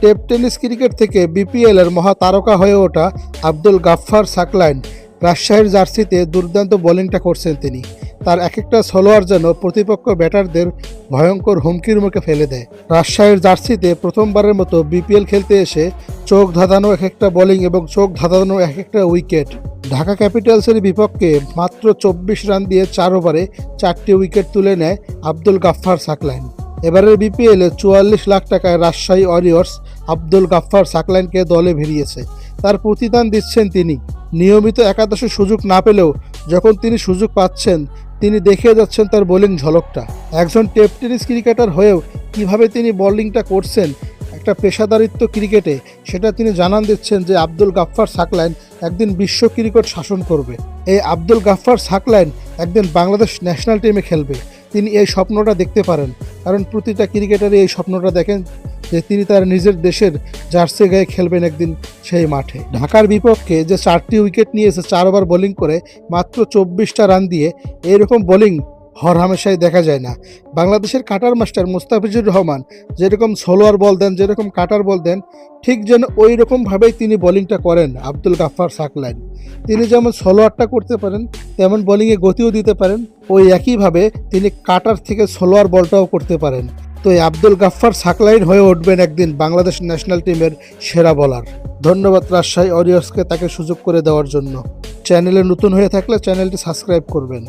Tape tennis cricket থেকে বিপিএলের মহাতারকা হয়ে ওঠা আব্দুল গাফফার সাকলাইন রাজশাহীর জার্সিতে দুর্দান্ত বোলিংটা করছেন তিনি। তার এক একটা স্লোয়ার যেন প্রতিপক্ষ ব্যাটারদের ভয়ঙ্কর হুমকির মুখে ফেলে দেয়। রাজশাহীর জার্সিতে প্রথমবারের মতো বিপিএল খেলতে এসে চোখ ধাঁধানো এক একটা বোলিং এবং চোখ ধাঁধানো এক একটা উইকেট। ঢাকা ক্যাপিটালসের বিপক্ষে মাত্র 24 রান দিয়ে 4 ওভারে 4টি উইকেট তুলে নেয় আব্দুল গাফফার সাকলাইন। এবারের বিপিএলে 44 লাখ টাকায় রাজশাহী ওয়ারিয়র্স আব্দুল গাফফার সাকলাইনকে দলে ভিড়িয়েছে। তার প্রতিদান দিচ্ছেন তিনি। নিয়মিত একাদশে সুযোগ না পেলেও যখন তিনি সুযোগ পাচ্ছেন তিনি দেখিয়ে যাচ্ছেন তার বোলিং ঝলকটা। একজন টেপ টেনিস ক্রিকেটার হয়েও কিভাবে তিনি বোলিংটা করছেন একটা পেশাদারিত্ব ক্রিকেটে, সেটা তিনি জানান দিচ্ছেন যে আব্দুল গাফফার সাকলাইন একদিন বিশ্ব ক্রিকেট শাসন করবে। এই আব্দুল গাফফার সাকলাইন একদিন বাংলাদেশ ন্যাশনাল টিমে খেলবে। তিনি এই স্বপ্নটা দেখতে পারেন, কারণ প্রতিটা ক্রিকেটারই এই স্বপ্নটা দেখেন যে তিনি তার নিজের দেশের জার্সি গায়ে খেলবেন একদিন সেই মাঠে। ঢাকার বিপক্ষে যে 4টি উইকেট নিয়েছে 4 ওভার বোলিং করে মাত্র 24টা রান দিয়ে, এইরকম বোলিং হরহামেশাই দেখা যায় না। বাংলাদেশের কাটার মাস্টার মুস্তাফিজুর রহমান যেরকম স্লোয়ার বল দেন, যেরকম কাটার বল দেন, ঠিক যেন ওই রকমভাবেই তিনি বোলিংটা করেন আব্দুল গাফফার সাকলাইন। তিনি যেমন স্লোয়ারটা করতে পারেন তেমন বোলিংয়ে গতিও দিতে পারেন, ওই একইভাবে তিনি কাটার থেকে স্লোয়ার বলটাও করতে পারেন। তো এই আব্দুল গাফফার সাকলাইন হয়ে উঠবেন একদিন বাংলাদেশ ন্যাশনাল টিমের সেরা বোলার। ধন্যবাদ রাজশাহী ওয়ারিয়র্সকে তাকে সুযোগ করে দেওয়ার জন্য। চ্যানেলে নতুন হয়ে থাকলে চ্যানেলটি সাবস্ক্রাইব করবেন।